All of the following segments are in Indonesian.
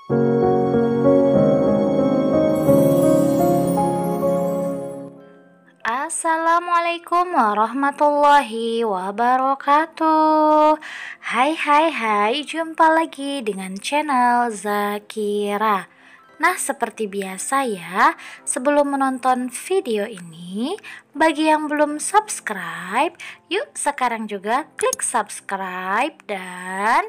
Assalamualaikum warahmatullahi wabarakatuh. Hai, jumpa lagi dengan channel Zakira. Nah, seperti biasa ya, sebelum menonton video ini, bagi yang belum subscribe, yuk sekarang juga klik subscribe dan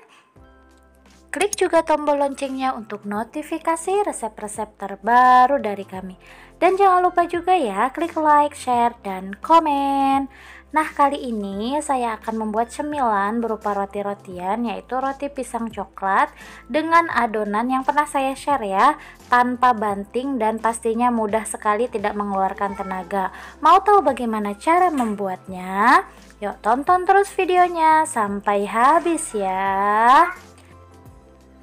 klik juga tombol loncengnya untuk notifikasi resep-resep terbaru dari kami. Dan jangan lupa juga ya, klik like, share, dan komen. Nah, kali ini saya akan membuat cemilan berupa roti-rotian, yaitu roti pisang coklat dengan adonan yang pernah saya share ya, tanpa banting dan pastinya mudah sekali, tidak mengeluarkan tenaga. Mau tahu bagaimana cara membuatnya? Yuk tonton terus videonya sampai habis ya.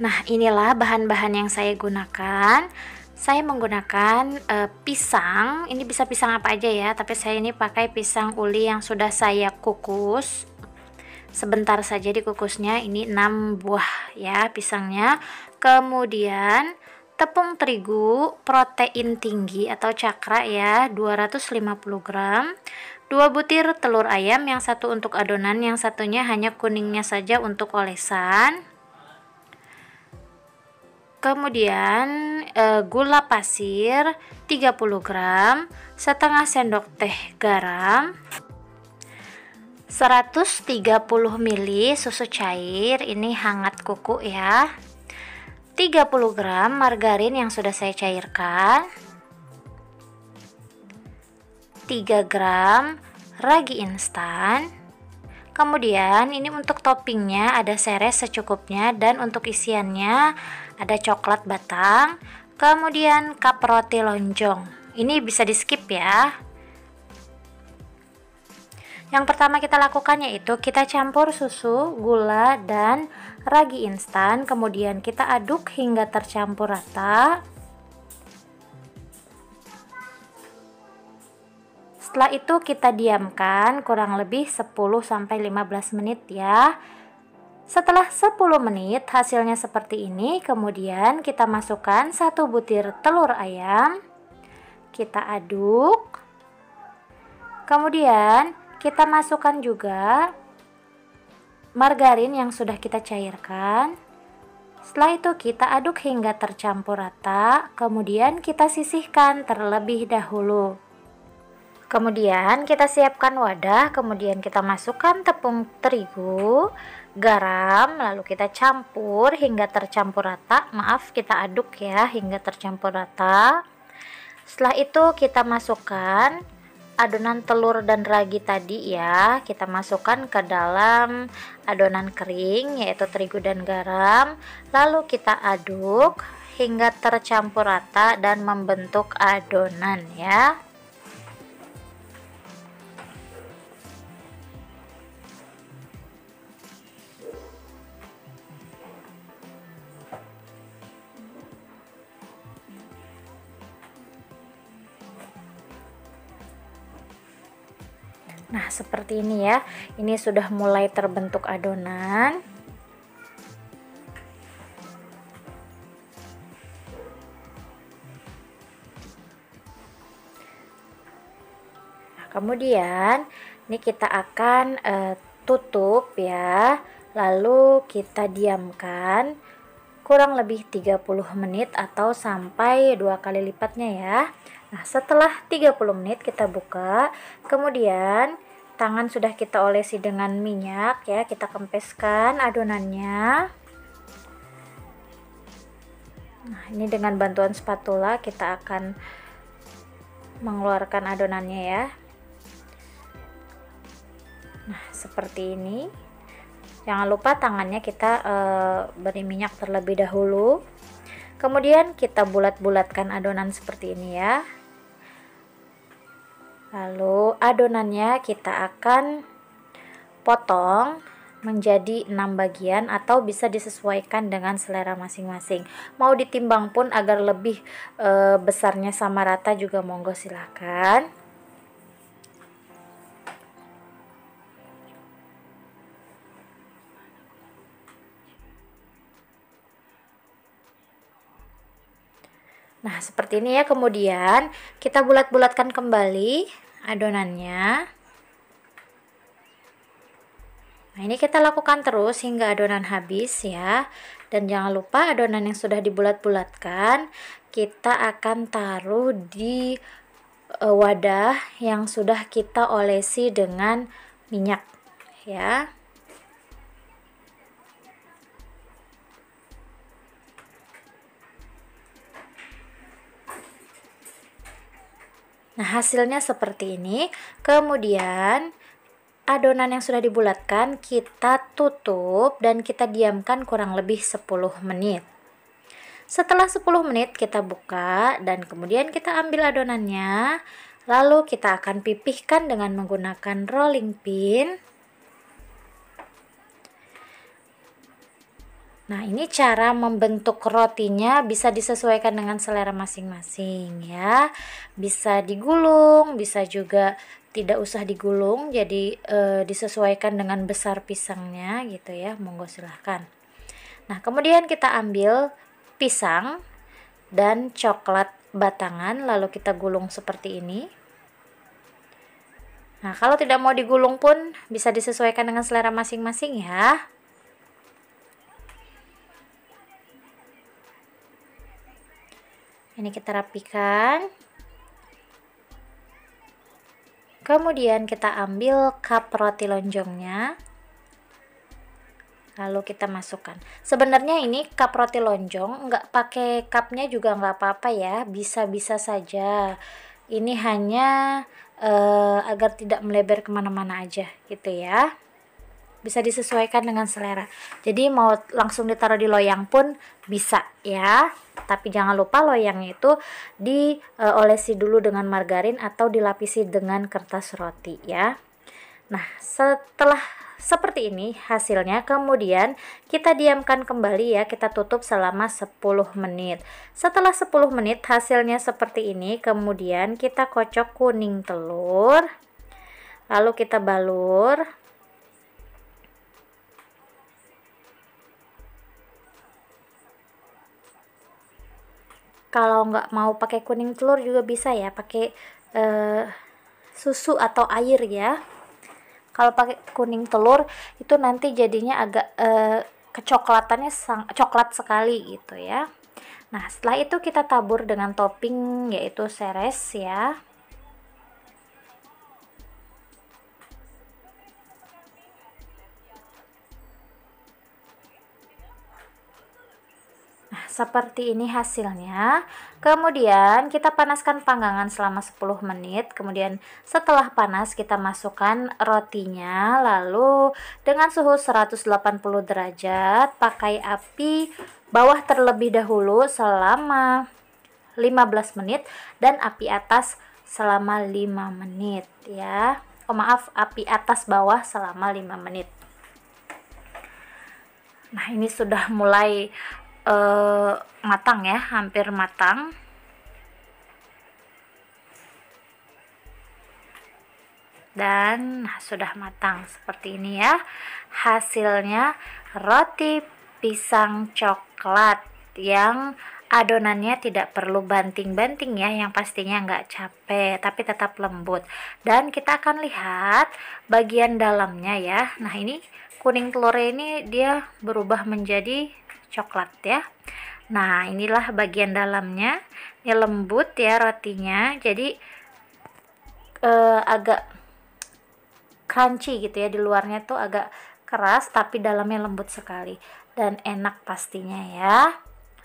Nah, inilah bahan-bahan yang saya gunakan. Saya menggunakan pisang. Ini bisa pisang apa aja ya, tapi saya ini pakai pisang uli yang sudah saya kukus. Sebentar saja dikukusnya. Ini 6 buah ya pisangnya. Kemudian tepung terigu protein tinggi atau cakra ya, 250 gram. 2 butir telur ayam, yang satu untuk adonan, yang satunya hanya kuningnya saja untuk olesan. Kemudian gula pasir 30 gram, setengah sendok teh garam, 130 ml susu cair, ini hangat kuku ya, 30 gram margarin yang sudah saya cairkan, 3 gram ragi instan. Kemudian ini untuk toppingnya ada seres secukupnya, dan untuk isiannya ada coklat batang, kemudian cup roti lonjong. Ini bisa di skip ya. Yang pertama kita lakukan yaitu kita campur susu, gula, dan ragi instan, kemudian kita aduk hingga tercampur rata. Setelah itu kita diamkan kurang lebih 10-15 menit ya. Setelah 10 menit hasilnya seperti ini. Kemudian kita masukkan 1 butir telur ayam, kita aduk. Kemudian kita masukkan juga margarin yang sudah kita cairkan. Setelah itu kita aduk hingga tercampur rata. Kemudian kita sisihkan terlebih dahulu. Kemudian kita siapkan wadah, kemudian kita masukkan tepung terigu, garam, lalu kita campur hingga tercampur rata. Maaf, kita aduk ya hingga tercampur rata. Setelah itu kita masukkan adonan telur dan ragi tadi ya, kita masukkan ke dalam adonan kering yaitu terigu dan garam. Lalu kita aduk hingga tercampur rata dan membentuk adonan ya. Nah, seperti ini ya. Ini sudah mulai terbentuk adonan. Nah, kemudian ini kita akan tutup ya. Lalu kita diamkan kurang lebih 30 menit atau sampai 2 kali lipatnya ya. Nah, setelah 30 menit kita buka, kemudian tangan sudah kita olesi dengan minyak ya, kita kempeskan adonannya. Nah, ini dengan bantuan spatula kita akan mengeluarkan adonannya ya. Nah, seperti ini. Jangan lupa tangannya kita beri minyak terlebih dahulu. Kemudian kita bulat-bulatkan adonan seperti ini ya. Lalu adonannya kita akan potong menjadi 6 bagian atau bisa disesuaikan dengan selera masing-masing. Mau ditimbang pun agar lebih besarnya sama rata juga monggo silahkan. Nah, seperti ini ya. Kemudian kita bulat-bulatkan kembali adonannya. Nah, ini kita lakukan terus hingga adonan habis ya. Dan jangan lupa adonan yang sudah dibulat-bulatkan kita akan taruh di wadah yang sudah kita olesi dengan minyak ya. Nah, hasilnya seperti ini. Kemudian adonan yang sudah dibulatkan kita tutup dan kita diamkan kurang lebih 10 menit. Setelah 10 menit kita buka dan kemudian kita ambil adonannya. Lalu kita akan pipihkan dengan menggunakan rolling pin. Nah, ini cara membentuk rotinya bisa disesuaikan dengan selera masing-masing ya. Bisa digulung, bisa juga tidak usah digulung, jadi disesuaikan dengan besar pisangnya gitu ya. Monggo silahkan. Nah, kemudian kita ambil pisang dan coklat batangan lalu kita gulung seperti ini. Nah, kalau tidak mau digulung pun bisa disesuaikan dengan selera masing-masing ya. Ini kita rapikan. Kemudian kita ambil cup roti lonjongnya. Lalu kita masukkan. Sebenarnya ini cup roti lonjong nggak pakai cupnya juga nggak apa-apa ya. Bisa-bisa saja. Ini hanya agar tidak melebar kemana-mana aja gitu ya. Bisa disesuaikan dengan selera. Jadi mau langsung ditaruh di loyang pun bisa ya. Tapi jangan lupa loyangnya itu diolesi dulu dengan margarin atau dilapisi dengan kertas roti ya. Nah, setelah seperti ini hasilnya, kemudian kita diamkan kembali ya, kita tutup selama 10 menit. Setelah 10 menit hasilnya seperti ini, kemudian kita kocok kuning telur. Lalu kita balur. Kalau nggak mau pakai kuning telur juga bisa ya, pakai susu atau air ya. Kalau pakai kuning telur itu nanti jadinya agak kecoklatannya coklat sekali gitu ya. Nah, setelah itu kita tabur dengan topping yaitu seres ya. Nah, seperti ini hasilnya. Kemudian kita panaskan panggangan selama 10 menit. Kemudian setelah panas kita masukkan rotinya. Lalu dengan suhu 180 derajat pakai api bawah terlebih dahulu selama 15 menit dan api atas selama 5 menit ya. Oh maaf, api atas bawah selama 5 menit. Nah, ini sudah mulai matang ya, hampir matang. Dan sudah matang seperti ini ya. Hasilnya roti pisang coklat yang adonannya tidak perlu banting-banting ya, yang pastinya nggak capek tapi tetap lembut. Dan kita akan lihat bagian dalamnya ya. Nah, ini kuning telurnya ini dia berubah menjadi coklat ya. Nah, inilah bagian dalamnya. Ini lembut ya rotinya. Jadi agak crunchy gitu ya, di luarnya tuh agak keras tapi dalamnya lembut sekali dan enak pastinya ya.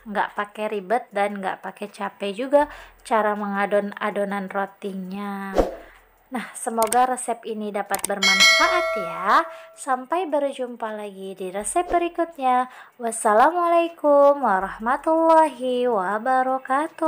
Nggak pakai ribet dan nggak pakai capek juga cara mengadon adonan rotinya. Nah, semoga resep ini dapat bermanfaat ya. Sampai berjumpa lagi di resep berikutnya. Wassalamualaikum warahmatullahi wabarakatuh.